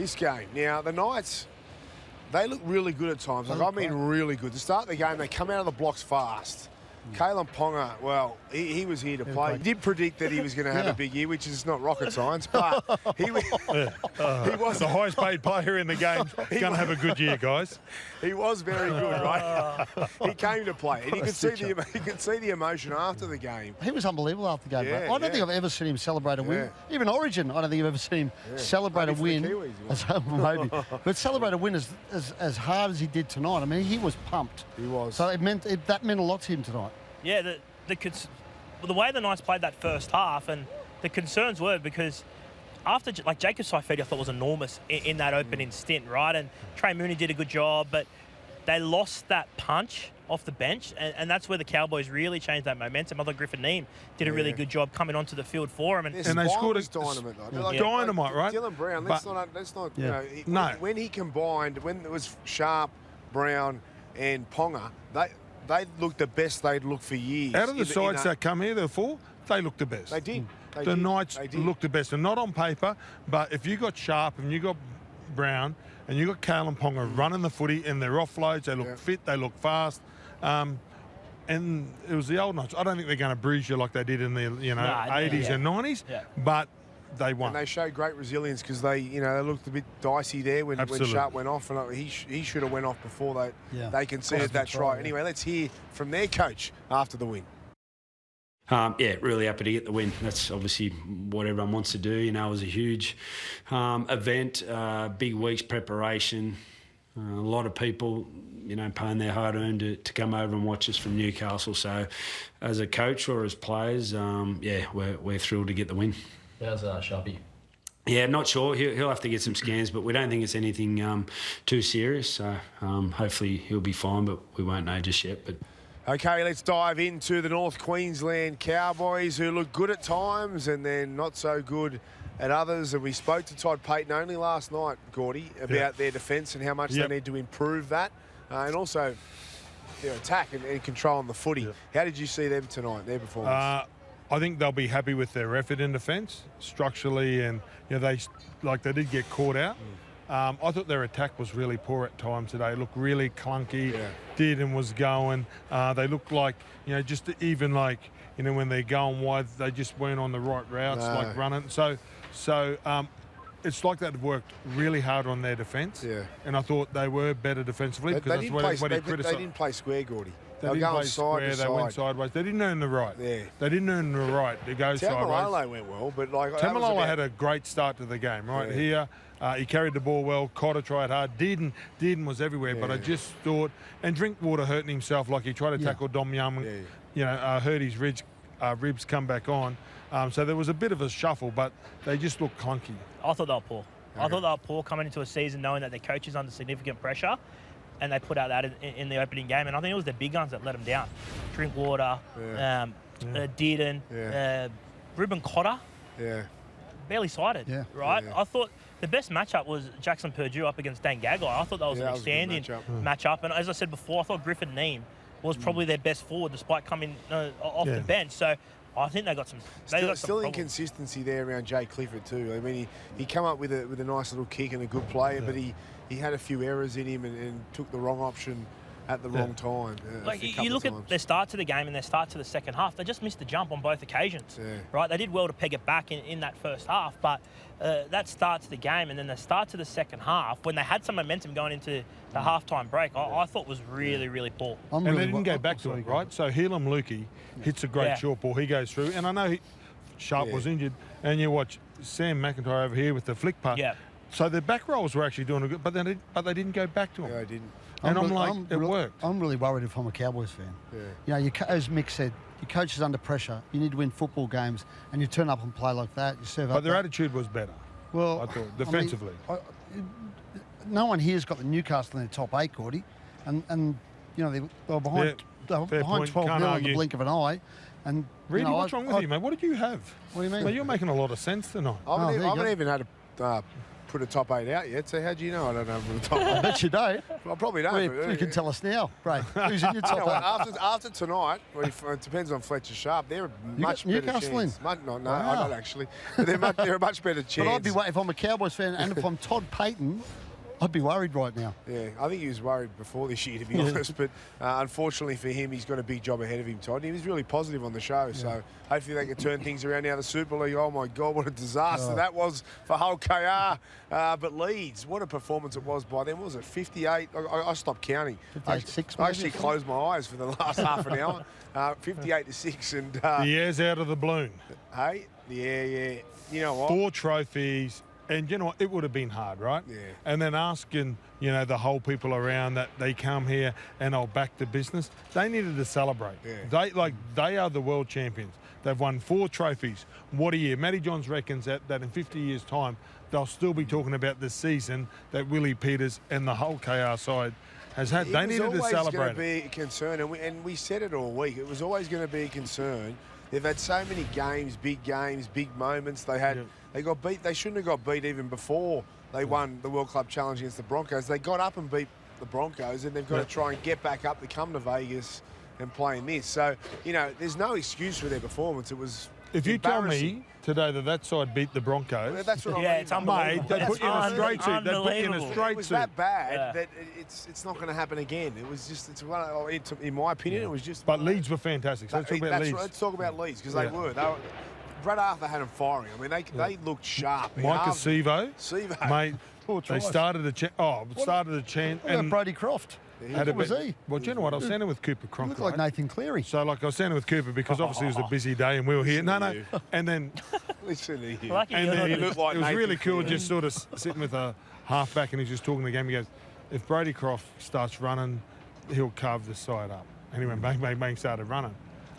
this game. Now, the Knights, they look really good at times. Like, I mean really good. To start the game, they come out of the blocks fast. Kalen Ponga, well, he was here to play. He did predict that he was going to have a big year, which is not rocket science, but he was the highest paid player in the game. Going to have a good year, guys. He was very good, right? He came to play, and you could see the emotion after the game. He was unbelievable after the game. Yeah, I don't think I've ever seen him celebrate a win. Even Origin, I don't think I've ever seen him celebrate a win. Maybe, but celebrate a win as hard as he did tonight. I mean, he was pumped. He was. So that meant a lot to him tonight. Yeah, the way the Knights played that first half, and the concerns were because after, like, Jacob Saifidi, I thought was enormous in that opening stint, right? And Trey Mooney did a good job, but they lost that punch off the bench, and that's where the Cowboys really changed that momentum. I thought Griffin Neame did a really good job coming onto the field for him. And they scored a dynamite, dynamite, right? Dylan Brown, let's not you know, when he combined, when it was Sharp, Brown, and Ponga, they looked the best they'd looked for years. Out of the sides that come here, the four, they looked the best. They did. The Knights looked the best, and not on paper, but if you got Sharp and you got Brown and you got Kalen Ponga running the footy and their offloads, they look fit, they look fast. And it was the old Knights. I don't think they're going to bruise you like they did in the 80s and 90s, but they won. And they showed great resilience because they looked a bit dicey there when Sharp went off, and he should have went off before they conceded that try. Anyway, let's hear from their coach after the win. Really happy to get the win. That's obviously what everyone wants to do. You know, it was a huge event, big week's preparation. A lot of people, paying their hard-earned to come over and watch us from Newcastle. So, as a coach or as players, we're thrilled to get the win. How's Sharpie? Yeah, not sure. He'll have to get some scans, but we don't think it's anything too serious. So hopefully he'll be fine, but we won't know just yet. But okay, let's dive into the North Queensland Cowboys, who look good at times and then not so good at others. And we spoke to Todd Payten only last night, Gordy, about their defence and how much they need to improve that, and also their attack and control on the footy. How did you see them tonight, their performance? I think they'll be happy with their effort in defence, structurally, and they did get caught out. I thought their attack was really poor at times today. Looked really clunky, did and was going. They looked like, just even like, when they're going wide, they just weren't on the right routes, like running. So it's like they'd worked really hard on their defence. And I thought they were better defensively because that's what he criticised. They didn't play square, Gordy. They didn't play square, they went sideways. They didn't earn the right. They didn't earn the right to go sideways. Tamalolo went well, but Tamalolo had a great start to the game, right? Here, he carried the ball well. Cotter tried hard. Dearden was everywhere, but I just thought, and Drinkwater hurting himself like he tried to tackle Dom Young, hurt his ribs come back on. So there was a bit of a shuffle, but they just looked clunky. I thought they were poor. I thought they were poor coming into a season knowing that their coach is under significant pressure. And they put out that in the opening game. And I think it was the big guns that let them down. Drinkwater, Dearden, Ruben Cotter. Barely sighted, right? I thought the best matchup was Jackson Purdue up against Dan Gagai. I thought that was an outstanding matchup. And as I said before, I thought Griffin Neame was probably their best forward despite coming off the bench. So I think they got some. Still inconsistency there around Jay Clifford too. I mean, he come up with a nice little kick and a good play, but he had a few errors in him and took the wrong option at the wrong time. You look at their start to the game and their start to the second half, they just missed the jump on both occasions, right? They did well to peg it back in that first half, but that start to the game and then the start to the second half, when they had some momentum going into the halftime break, I thought was really, really poor. And they didn't go back to it, right? So Helam Lukey hits a great short ball. He goes through, and I know Sharp was injured, and you watch Sam McIntyre over here with the flick putt. So their back rolls were actually doing a good, but they didn't go back to him. Yeah, they didn't. And it worked. I'm really worried if I'm a Cowboys fan. As Mick said, your coach is under pressure. You need to win football games, and you turn up and play like that. You serve up. But their attitude was better. Well, I thought defensively. No one here's got the Newcastle in their top 8, Gordy, and they were behind. They were behind 12-0 in the blink of an eye. And really, what's wrong with you, mate? What did you have? What do you mean? Well, you're making a lot of sense tonight. I haven't even had put a top 8 out yet, so how do you know I don't have the top 8? I bet you don't. I probably don't. You can tell us now, Ray. Who's in your top You know what, 8? after tonight, it depends on Fletcher Sharp. They're a much got better Newcastle chance. in? No, I Wow. don't actually. But they're a much better chance. But I'd be if I'm a Cowboys fan and if I'm Todd Payten, I'd be worried right now. Yeah, I think he was worried before this year, to be honest. But unfortunately for him, he's got a big job ahead of him, Todd. He was really positive on the show. So hopefully they can turn things around now. The Super League, oh my God, what a disaster that was for Hull KR. But Leeds, what a performance it was by them. What was it, 58? I stopped counting. 58-6 I actually closed my eyes for the last half an hour. 58-6. And The air's out of the balloon. hey, yeah. You know what? 4 trophies. And you know what? It would have been hard, right? Yeah. And then asking, the whole people around that they come here and I'll back the business. They needed to celebrate. Yeah. They are the world champions. They've won 4 trophies. What a year. Matty Johns reckons that in 50 years' time, they'll still be talking about the season that Willie Peters and the whole KR side has had. They needed to celebrate. It was always going to be a concern, and we said it all week. It was always going to be a concern. They've had so many games, big moments. They got beat. They shouldn't have got beat even before they won the World Club Challenge against the Broncos. They got up and beat the Broncos, and they've got to try and get back up to come to Vegas and play in this. So, there's no excuse for their performance. It was If you tell me today that side beat the Broncos, well, that's what I mean. It's unbelievable. Mate, they put you in a straight suit. They put you in a Unbelievable. straight It was suit. that bad that it's not going to happen again. It was just, in my opinion, it was just. But Leeds were fantastic. So let's talk about Leeds. Let's talk about Leeds, because they were. Brad Arthur had them firing. I mean, they looked sharp. Micah Sevo, mate, Four they tries. started a chant. What about Brody Croft? had a was bit- he? Well, do you know what? I was standing with Cooper He Cronk. looked like right? Nathan Cleary. So, like, I was standing with Cooper because obviously it was a busy day and we were here. No, no. And then, Listen to you. Lucky and you're then not- He looked like it was Nathan really cool Cleary. just sort of sitting with a halfback and he's just talking the game. He goes, if Brody Croft starts running, he'll carve this side up. And he went bang, bang, bang, started running.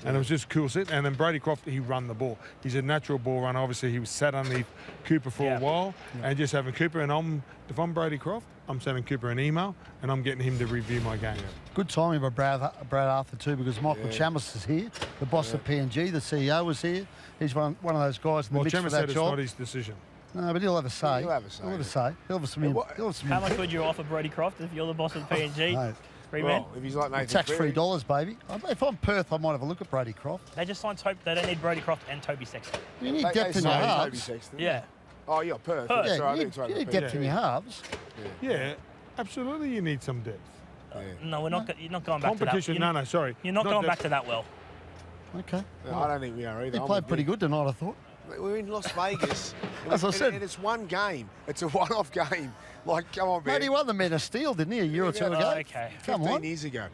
And it was just cool sit. And then Brody Croft, he run the ball. He's a natural ball runner. Obviously, he was sat underneath Cooper for a while and just having Cooper. And if I'm Brody Croft, I'm sending Cooper an email and I'm getting him to review my game. Good timing by Brad Arthur too, because Michael Chamis is here, the boss of PNG, the CEO was here. He's one of those guys in the Well, mix for Chema that said it's job. not his decision. No, but he'll have a say. He'll have a say. He'll have a say. He'll have some. Yeah, what- He'll have some How much input. would you offer Brody Croft if you're the boss of PNG? Mate, Three men. Well, if he's like Nathan tax-free Cleary. dollars, baby. If I'm Perth, I might have a look at Brady Croft. They just signed They don't need Brody Croft and Toby Sexton. You need They depth in your signed Toby halves. Sexton. Yeah. Oh, yeah, Perth. Perth. Yeah, Sorry, I you didn't need, you need repeat depth that. in your halves. Yeah, absolutely you need some depth. No, we're not. You're not going back Competition, to that. no, sorry. You're not going depth. back to that well. Okay. No, I don't think we are either. He I'm played with pretty you. good tonight, I thought. We're in Las Vegas. As I said. And it's one game. It's a one-off game. Like, come on, man. Mate, he won the Men of Steel, didn't he, a year or two ago? Okay. Come 15 on. years ago.